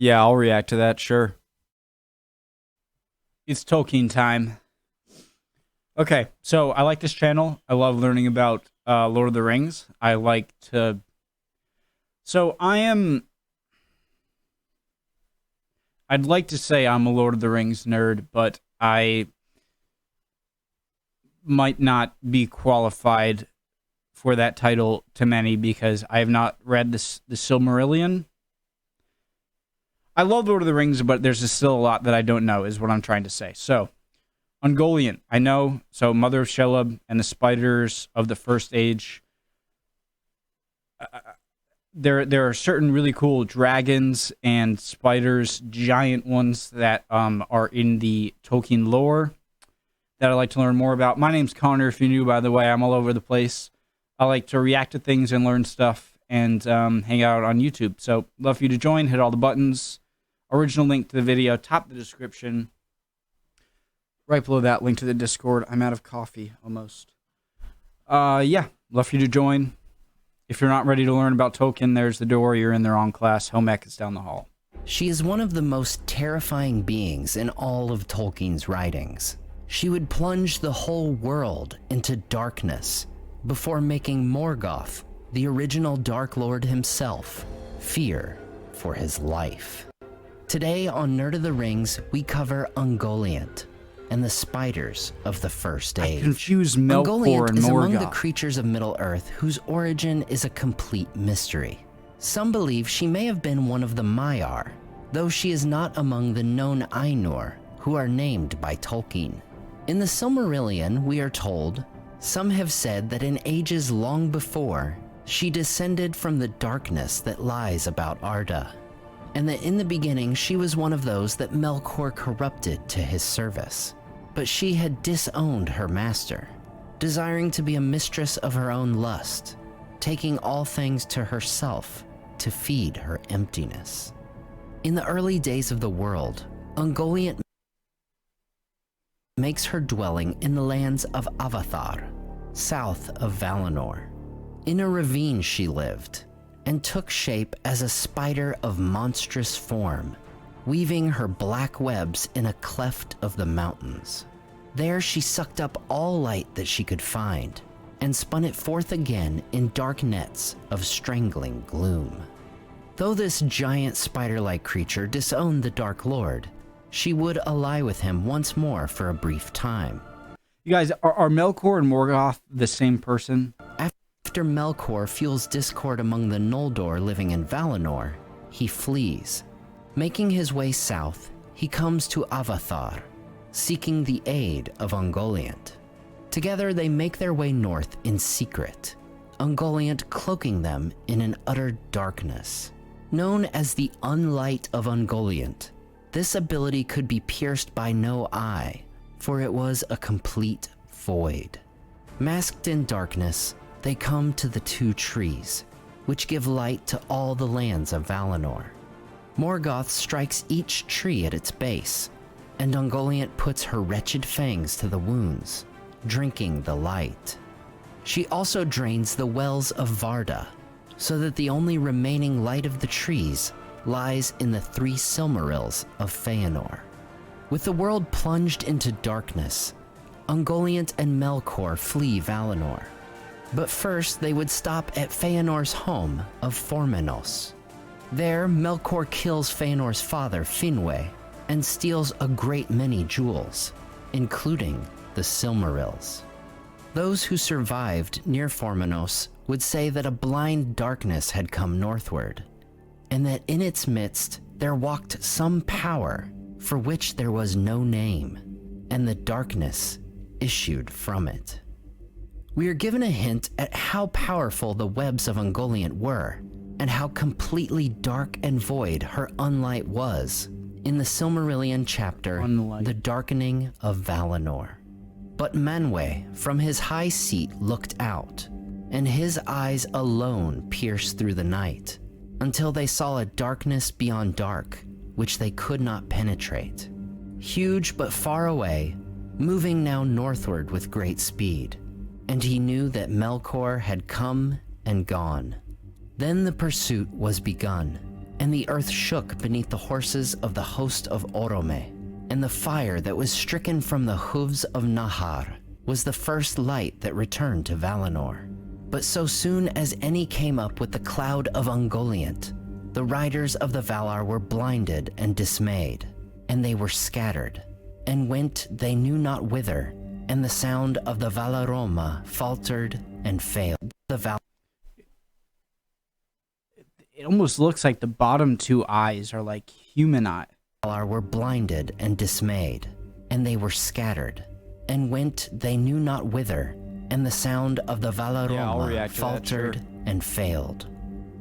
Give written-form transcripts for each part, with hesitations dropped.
Yeah, I'll react to that, sure. It's Tolkien time. Okay, so I like this channel. I love learning about Lord of the Rings. I like to... So I'd like to say I'm a Lord of the Rings nerd, but I might not be qualified for that title to many because I have not read the Silmarillion. I love Lord of the Rings, but there's still a lot that I don't know, is what I'm trying to say. So, Ungoliant, I know. So, Mother of Shelob and the spiders of the First Age. There are certain really cool dragons and spiders, giant ones that are in the Tolkien lore that I'd like to learn more about. My name's Connor, if you're new, by the way. I'm all over the place. I like to react to things and learn stuff and hang out on YouTube. So, love for you to join. Hit all the buttons. Original link to the video, top of the description. Right below that, link to the Discord. I'm out of coffee, almost. Yeah, love for you to join. If you're not ready to learn about Tolkien, there's the door. You're in the wrong class. Home ec is down the hall. She is one of the most terrifying beings in all of Tolkien's writings. She would plunge the whole world into darkness before making Morgoth, the original Dark Lord himself, fear for his life. Today on Nerd of the Rings, we cover Ungoliant and the spiders of the First Age. I confuse Melkor Ungoliant and is Morgoth. among the creatures of Middle-earth whose origin is a complete mystery. Some believe she may have been one of the Maiar, though she is not among the known Ainur, who are named by Tolkien. In the Silmarillion, we are told, some have said that in ages long before, she descended from the darkness that lies about Arda, and that in the beginning she was one of those that Melkor corrupted to his service. But she had disowned her master, desiring to be a mistress of her own lust, taking all things to herself to feed her emptiness. In the early days of the world, Ungoliant makes her dwelling in the lands of Avathar, south of Valinor. In a ravine she lived, and took shape as a spider of monstrous form, weaving her black webs in a cleft of the mountains. There she sucked up all light that she could find, and spun it forth again in dark nets of strangling gloom. Though this giant spider-like creature disowned the Dark Lord, she would ally with him once more for a brief time. You guys, are Melkor and Morgoth the same person? After Melkor fuels discord among the Noldor living in Valinor, he flees. Making his way south, he comes to Avathar, seeking the aid of Ungoliant. Together they make their way north in secret, Ungoliant cloaking them in an utter darkness. Known as the Unlight of Ungoliant, this ability could be pierced by no eye, for it was a complete void. Masked in darkness, they come to the two trees, which give light to all the lands of Valinor. Morgoth strikes each tree at its base, and Ungoliant puts her wretched fangs to the wounds, drinking the light. She also drains the wells of Varda, so that the only remaining light of the trees lies in the three Silmarils of Feanor. With the world plunged into darkness, Ungoliant and Melkor flee Valinor. But first, they would stop at Feanor's home of Formenos. There, Melkor kills Feanor's father, Finwë, and steals a great many jewels, including the Silmarils. Those who survived near Formenos would say that a blind darkness had come northward, and that in its midst there walked some power for which there was no name, and the darkness issued from it. We are given a hint at how powerful the webs of Ungoliant were, and how completely dark and void her unlight was in the Silmarillion chapter, Unlight. The Darkening of Valinor. But Manwë from his high seat looked out, and his eyes alone pierced through the night, until they saw a darkness beyond dark, which they could not penetrate. Huge but far away, moving now northward with great speed, and he knew that Melkor had come and gone. Then the pursuit was begun, and the earth shook beneath the horses of the host of Orome, and the fire that was stricken from the hooves of Nahar was the first light that returned to Valinor. But so soon as any came up with the cloud of Ungoliant, the riders of the Valar were blinded and dismayed, and they were scattered, and went they knew not whither, and the sound of the Valaroma faltered and failed. It almost looks like the bottom two eyes are like human eyes. Valar were blinded and dismayed, and they were scattered, and went they knew not whither, and the sound of the Valaroma faltered and failed.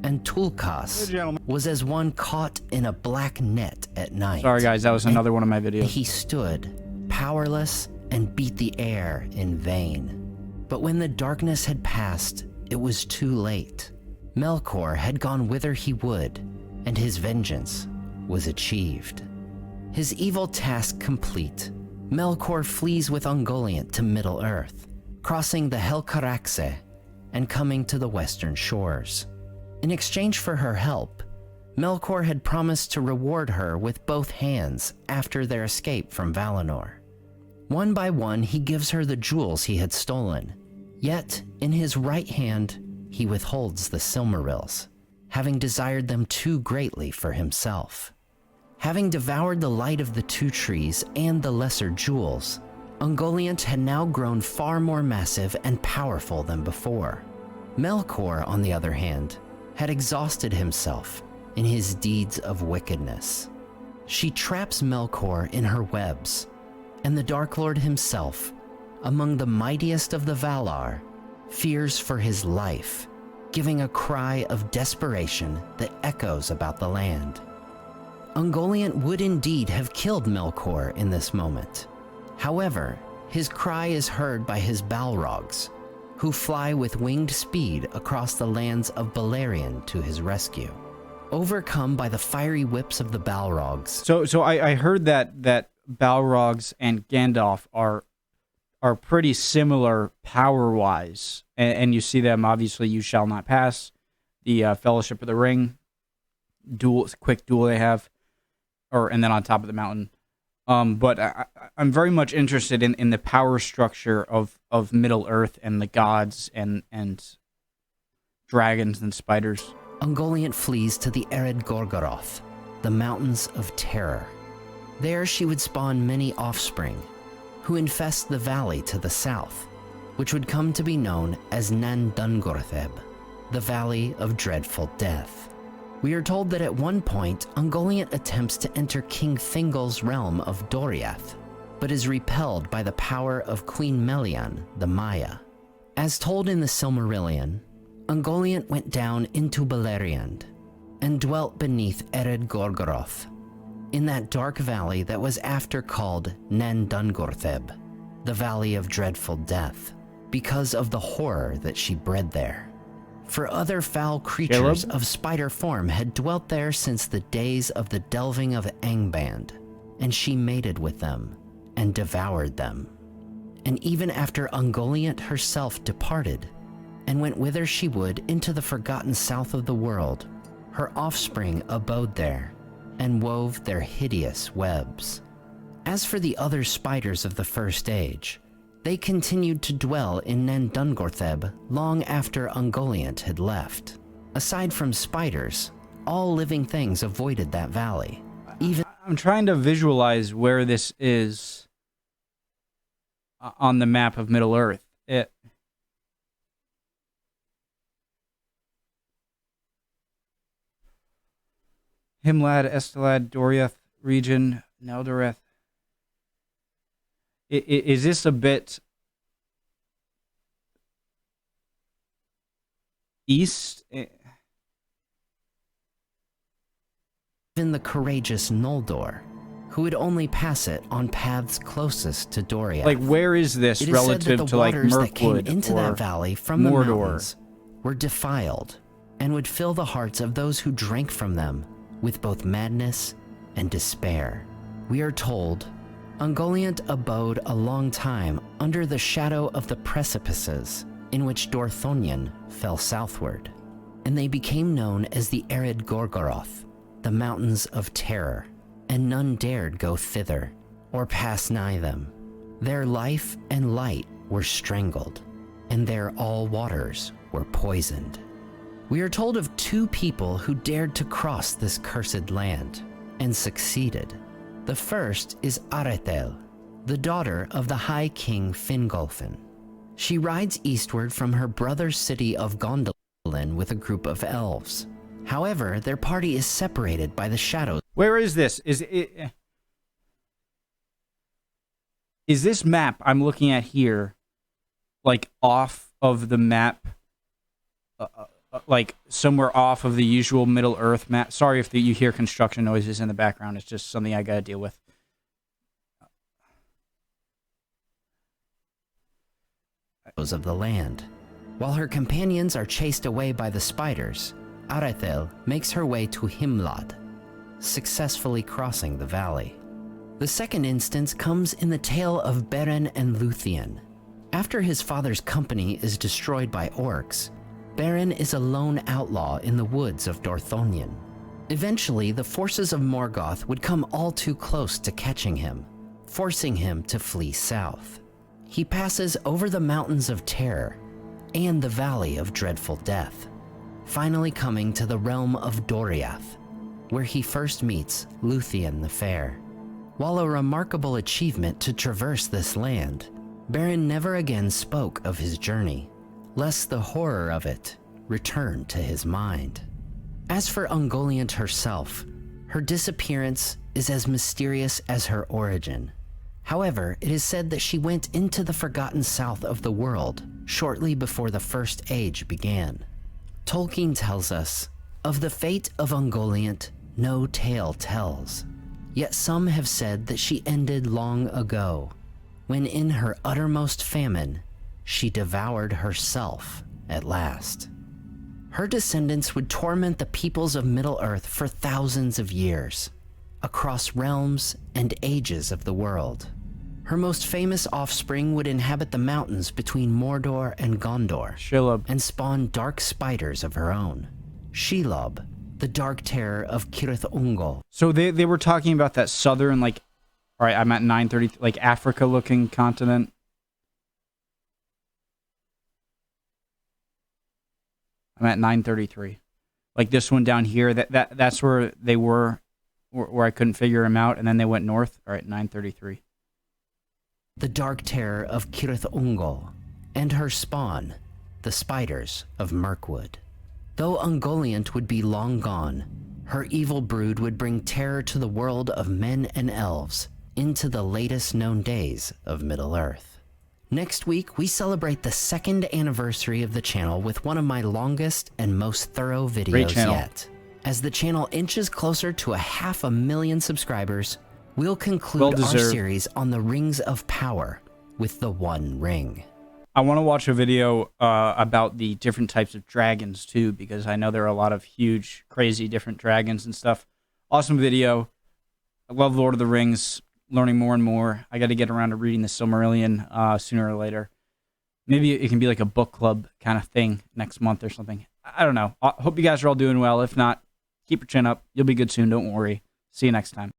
And Tulkas was as one caught in a black net at night. Sorry guys, that was another one of my videos. He stood, powerless, and beat the air in vain. But when the darkness had passed, it was too late. Melkor had gone whither he would, and his vengeance was achieved. His evil task complete, Melkor flees with Ungoliant to Middle-earth, crossing the Helcaraxe and coming to the western shores. In exchange for her help, Melkor had promised to reward her with both hands after their escape from Valinor. One by one, he gives her the jewels he had stolen, yet in his right hand, he withholds the Silmarils, having desired them too greatly for himself. Having devoured the light of the two trees and the lesser jewels, Ungoliant had now grown far more massive and powerful than before. Melkor, on the other hand, had exhausted himself in his deeds of wickedness. She traps Melkor in her webs, and the Dark Lord himself, among the mightiest of the Valar, fears for his life, giving a cry of desperation that echoes about the land. Ungoliant would indeed have killed Melkor in this moment. However, his cry is heard by his Balrogs, who fly with winged speed across the lands of Beleriand to his rescue. Overcome by the fiery whips of the Balrogs. So I heard that Balrogs and Gandalf are pretty similar power-wise, and you see them, obviously, You Shall Not Pass, the Fellowship of the Ring, quick duel they have, and then on top of the mountain. But I'm very much interested in the power structure of Middle-earth and the gods and dragons and spiders. Ungoliant flees to the arid Gorgoroth, the Mountains of Terror. There she would spawn many offspring, who infest the valley to the south, which would come to be known as Nan Dungortheb, the Valley of Dreadful Death. We are told that at one point, Ungoliant attempts to enter King Thingol's realm of Doriath, but is repelled by the power of Queen Melian, the Maya. As told in the Silmarillion, Ungoliant went down into Beleriand and dwelt beneath Ered Gorgoroth, in that dark valley that was after called Nan Dungortheb, the Valley of Dreadful Death, because of the horror that she bred there. For other foul creatures of spider form had dwelt there since the days of the delving of Angband, and she mated with them and devoured them. And even after Ungoliant herself departed, and went whither she would into the forgotten south of the world, her offspring abode there, and wove their hideous webs. As for the other spiders of the First Age, they continued to dwell in Nan Dungortheb long after Ungoliant had left. Aside from spiders, all living things avoided that valley. I'm trying to visualize where this is on the map of Middle-earth. Himlad, Estelad, Doriath region, Neldoreth. Is this a bit east? Even the courageous Noldor, who would only pass it on paths closest to Doriath. Like, where is this relative to like Mirkwood that came into that valley from Mordor? The mountains were defiled and would fill the hearts of those who drank from them with both madness and despair. We are told Ungoliant abode a long time under the shadow of the precipices in which Dorthonion fell southward, and they became known as the Arid Gorgoroth, the mountains of terror, and none dared go thither, or pass nigh them. Their life and light were strangled, and their all waters were poisoned. We are told of 2 people who dared to cross this cursed land, and succeeded. The first is Arethel, the daughter of the High King Fingolfin. She rides eastward from her brother's city of Gondolin with a group of elves. However, their party is separated by the shadows. Where is this? Is this map I'm looking at here, like, off of the map, like, somewhere off of the usual Middle-earth map? Sorry if you hear construction noises in the background. It's just something I gotta deal with. Of the land. While her companions are chased away by the spiders, Arethel makes her way to Himlad, successfully crossing the valley. The second instance comes in the tale of Beren and Luthien. After his father's company is destroyed by orcs, Beren is a lone outlaw in the woods of Dorthonion. Eventually, the forces of Morgoth would come all too close to catching him, forcing him to flee south. He passes over the mountains of terror and the valley of dreadful death, finally coming to the realm of Doriath, where he first meets Luthien the Fair. While a remarkable achievement to traverse this land, Beren never again spoke of his journey, lest the horror of it return to his mind. As for Ungoliant herself, her disappearance is as mysterious as her origin. However, it is said that she went into the forgotten south of the world shortly before the First Age began. Tolkien tells us, of the fate of Ungoliant, no tale tells. Yet some have said that she ended long ago, when in her uttermost famine, she devoured herself at last. Her descendants would torment the peoples of Middle-earth for thousands of years, across realms and ages of the world. Her most famous offspring would inhabit the mountains between Mordor and Gondor, Shelob, and spawn dark spiders of her own. Shelob, the dark terror of Cirith Ungol. So they were talking about that southern, like, all right, I'm at 930, like, Africa-looking continent. I'm at 933. Like this one down here, that's where they were, where I couldn't figure them out, and then they went north. All right, 933. The dark terror of Cirith Ungol, and her spawn, the spiders of Mirkwood. Though Ungoliant would be long gone, her evil brood would bring terror to the world of men and elves into the latest known days of Middle-earth. Next week, we celebrate the 2nd anniversary of the channel with one of my longest and most thorough videos yet. As the channel inches closer to 500,000 subscribers, we'll conclude our series on the Rings of Power with the One Ring. I want to watch a video about the different types of dragons too, because I know there are a lot of huge, crazy different dragons and stuff. Awesome video. I love Lord of the Rings, learning more and more. I got to get around to reading the Silmarillion sooner or later. Maybe it can be like a book club kind of thing next month or something. I don't know. I hope you guys are all doing well. If not, keep your chin up. You'll be good soon. Don't worry. See you next time.